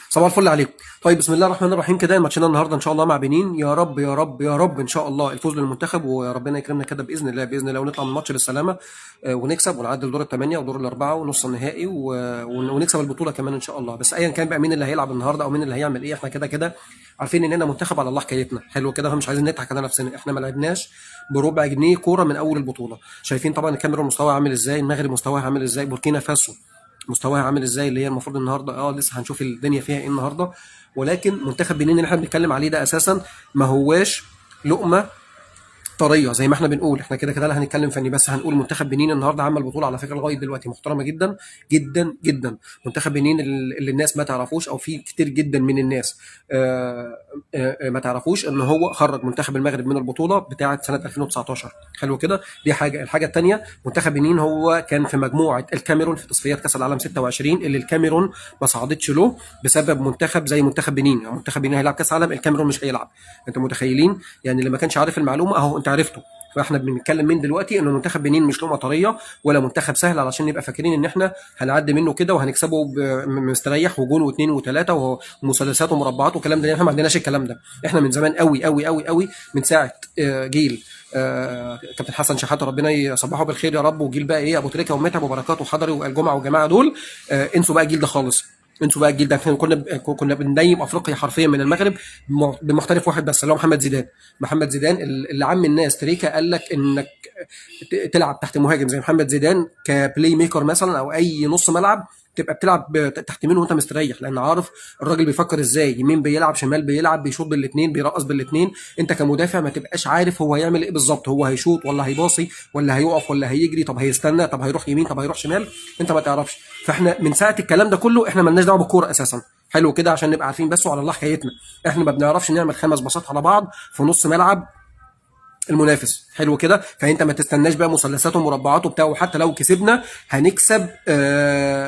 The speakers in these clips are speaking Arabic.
صباح الفل عليكم. طيب بسم الله الرحمن الرحيم. كده ماتشنا النهارده ان شاء الله مع بنين، يا رب يا رب يا رب ان شاء الله الفوز للمنتخب، وربنا يكرمنا كده باذن الله باذن الله، ونطلع من الماتش بالسلامه، ونكسب ونعدي دور الثمانيه ودور الاربعه ونص النهائي ونكسب البطوله كمان ان شاء الله. بس ايا كان بقى مين اللي هيلعب النهارده او مين اللي هيعمل ايه، احنا كده كده عارفين اننا منتخب على الله حكايتنا. حلو كده، فمش عايزين نضحك على نفسنا. احنا ما لعبناش بربع جنيه كوره من اول البطوله. شايفين طبعا الكاميرون مستواها عامل ازاي، المغرب مستواها عامل ازاي، بوركينا فاسو مستواها عامل ازاي، اللي هي المفروض النهارده لسه هنشوف الدنيا فيها ايه النهارده. ولكن منتخب بنين اللي احنا بنتكلم عليه ده اساسا ما هواش لقمه طريه زي ما احنا بنقول. احنا كده كده لا هنتكلم فني، بس هنقول منتخب بنين النهارده عمل بطوله على فكره لغايه دلوقتي محترمه جدا جدا جدا. منتخب بنين اللي الناس ما تعرفوش، او في كتير جدا من الناس ما تعرفوش ان هو خرج منتخب المغرب من البطوله بتاعه سنه 2019. حلو كده، دي حاجه. الحاجه الثانيه، منتخب بنين هو كان في مجموعه الكاميرون في تصفيات كاس العالم 26 اللي الكاميرون ما صعدتش له بسبب منتخب زي منتخب بنين. يعني منتخب بنين هيلعب كاس عالم، الكاميرون مش هيلعب. انتوا متخيلين؟ يعني اللي ما كانش عارف المعلومه اهو انت عرفته. فاحنا بنتكلم من دلوقتي انه منتخب بنين مش لقمه طريه ولا منتخب سهل علشان نبقى فاكرين ان احنا هنعدي منه كده وهنكسبه مستريح وجون واثنين وثلاثه ومثلثات ومربعات والكلام ده. احنا ما عندناش الكلام ده. احنا من زمان قوي قوي قوي قوي، من ساعه جيل كابتن حسن شحاته ربنا يصبحه بالخير يا رب، وجيل بقى ابو تريكه ومتعب وبركات وحضري والجمعه والجماعه دول. انسوا بقى الجيل ده خالص. انتوا بقى الجيل ده كنا بننيم افريقيا حرفيا من المغرب بمحترف واحد بس اللي هو محمد زيدان. محمد زيدان اللي عم الناس تريكا قال لك انك تلعب تحت مهاجم زي محمد زيدان كبلاي ميكر مثلا، او اي نص ملعب تبقى بتلعب تحت منه وانت مستريح، لان عارف الراجل بيفكر ازاي. يمين بيلعب، شمال بيلعب، بيشوط بالاثنين، بيرقص بالاثنين. انت كمدافع ما تبقاش عارف هو هيعمل ايه بالظبط، هو هيشوط ولا هيباصي ولا هيقف ولا هيجري، طب هيستنى، طب هيروح يمين، طب هيروح شمال، انت ما تعرفش. فاحنا من ساعه الكلام ده كله احنا مالناش دعوه بالكوره اساسا. حلو كده، عشان نبقى عارفين بس وعلى الله حكايتنا. احنا ما بنعرفش نعمل 5 باصات على بعض في نص ملعب المنافس. حلو كده، فانت ما تستناش بقى مثلثات ومربعات وبتاع. وحتى لو كسبنا هنكسب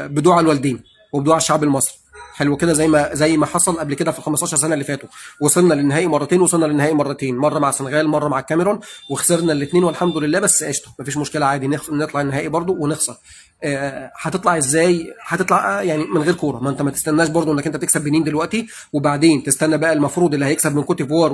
بدعاء الوالدين وبدعاء الشعب المصري. حلو كده، زي ما حصل قبل كده في ال 15 سنه اللي فاتوا. وصلنا للنهائي مرتين، وصلنا للنهائي مرتين، مره مع السنغال مره مع الكاميرون، وخسرنا الاثنين والحمد لله. بس قشطه مفيش مشكله، عادي نطلع النهائي برضو ونخسر. هتطلع ازاي؟ هتطلع يعني من غير كوره. ما انت ما تستناش برضو انك انت تكسب بنين دلوقتي وبعدين تستنى بقى المفروض اللي هيكسب من كوت ديفوار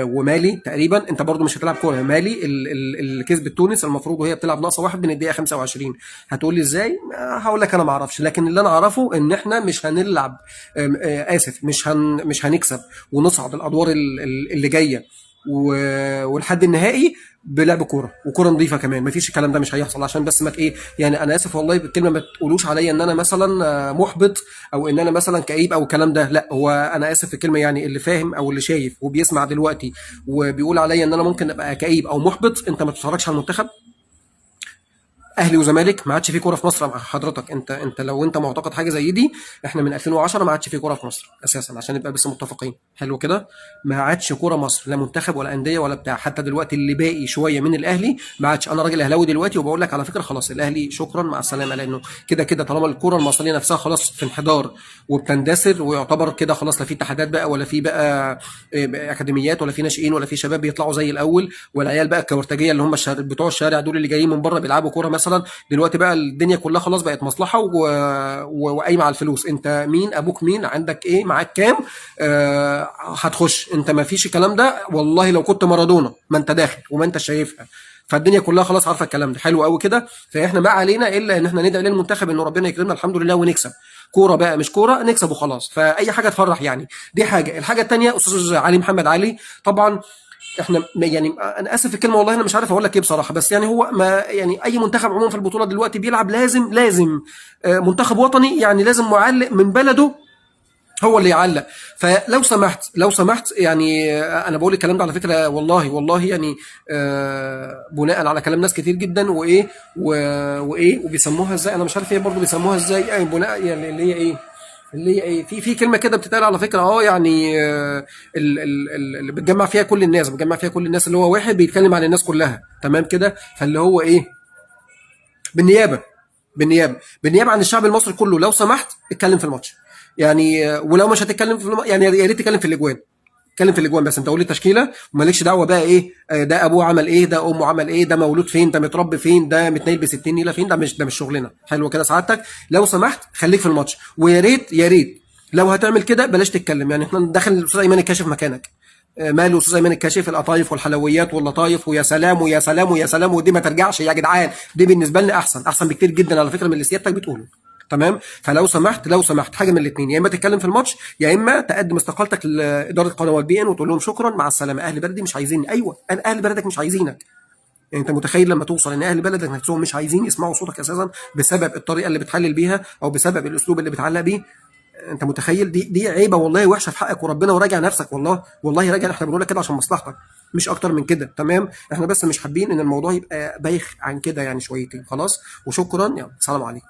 ومالي تقريبا. انت برضو مش هتلعب كوره. مالي اللي كسبت تونس المفروض وهي بتلعب ناقصه واحد من الدقيقه 25. هتقول لي ازاي؟ هقول لك انا ما اعرفش، لكن اللي انا اعرفه ان احنا مش هنلعب اسف مش هنكسب ونصعد الادوار اللي جايه ولحد النهائي بلعب كوره وكوره نظيفه كمان. مفيش الكلام ده، مش هيحصل. عشان بس ما ايه يعني، انا اسف والله بالكلمه، ما تقولوش عليا ان انا مثلا محبط او ان انا مثلا كئيب او الكلام ده. لا، هو انا اسف في الكلمه، يعني اللي فاهم او اللي شايف وبيسمع دلوقتي وبيقول عليا ان انا ممكن ابقى كئيب او محبط، انت ما تتفرجش على المنتخب. اهلي وزمالك ما عادش في كوره في مصر مع حضرتك. انت لو انت معتقد حاجه زي دي، احنا من 2010 ما عادش في كوره في مصر اساسا، عشان نبقى بس متفقين. حلو كده، ما عادش كوره مصر، لا منتخب ولا انديه ولا بتاع. حتى دلوقتي اللي باقي شويه من الاهلي ما عادش. انا راجل اهلاوي دلوقتي وبقول لك على فكره خلاص الاهلي شكرا مع السلامه، لانه كده كده طالما الكوره المصريه نفسها خلاص في انحدار وبتندثر، ويعتبر كده خلاص لا في اتحادات بقى ولا في بقى اكاديميات ولا في ناشئين ولا في شباب بيطلعوا زي الاول، والعيال بقى الكورتاجيه اللي هم بتوع الشارع دول اللي جايين من بره بيلعبوا كوره مثلا. دلوقتي بقى الدنيا كلها خلاص بقت مصلحه وقايمه على الفلوس. انت مين، ابوك مين، عندك ايه، معاك كام، هتخش. انت ما فيش الكلام ده. والله لو كنت مارادونا ما انت داخل وما انت شايفها. فالدنيا كلها خلاص عارفه الكلام ده. حلو قوي كده. فاحنا ما علينا الا ان احنا ندعي للمنتخب انه ربنا يكرمنا الحمد لله ونكسب. كوره بقى مش كوره، نكسب وخلاص. فاي حاجه تفرح يعني. دي حاجه. الحاجه الثانيه، استاذ علي محمد علي طبعا احنا يعني انا اسف في الكلمه والله انا مش عارف اقول لك ايه بصراحه، بس يعني هو ما يعني اي منتخب عموما في البطوله دلوقتي بيلعب لازم منتخب وطني، يعني لازم معلق من بلده هو اللي يعلق. فلو سمحت لو سمحت يعني انا بقول الكلام ده على فكره والله يعني بناء على كلام ناس كتير جدا وايه وبيسموها ازاي، انا مش عارف ايه برضه بيسموها ازاي، يعني بناء يعني اللي هي ايه في كلمه كده بتتقال على فكره يعني اللي بتجمع فيها كل الناس، اللي هو واحد بيتكلم عن الناس كلها تمام كده. فاللي هو ايه، بالنيابه بالنيابه عن الشعب المصري كله، لو سمحت اتكلم في الماتش يعني. ولو مش هتتكلم في يعني يا ريت تتكلم في الاجوان. اتكلم في الاجوان بس. انت قول لي تشكيله ومالكش دعوه بقى ايه ده ابوه عمل ايه، ده امه عمل ايه، ده مولود فين، ده متربي فين، ده متنيل ب 60 نيله فين. ده مش شغلنا. حلو كده سعادتك؟ لو سمحت خليك في الماتش، ويا ريت يا ريت لو هتعمل كده بلاش تتكلم. يعني احنا داخل الاستاذ ايمن الكاشف مكانك. ماله استاذ ايمن الكاشف القطايف والحلويات واللطايف ويا سلام ويا سلام ويا سلام، ودي ما ترجعش يا جدعان. دي بالنسبه لنا احسن بكتير جدا على فكره من اللي سيادتك بتقوله. تمام؟ فلو سمحت لو سمحت حاجه من الاثنين، يا اما تتكلم في الماتش يا اما تقدم استقالتك لاداره قنوات بي ان وتقول لهم شكرا مع السلامه، اهل بلدي مش عايزيني. ايوه انا اهل بلدك مش عايزينك. يعني انت متخيل لما توصل ان اهل بلدك نفسهم مش عايزين يسمعوا صوتك اساسا بسبب الطريقه اللي بتحلل بيها او بسبب الاسلوب اللي بتعلق بيه؟ انت متخيل؟ دي عيبه والله وحشه في حقك وربنا، وراجع نفسك والله والله راجع. احنا بنقول لك كده عشان مصلحتك مش اكتر من كده. تمام؟ احنا بس مش حابين ان الموضوع يبقى بايخ عن كده يعني شويتين. خلاص وشكرا، يلا سلام عليكم.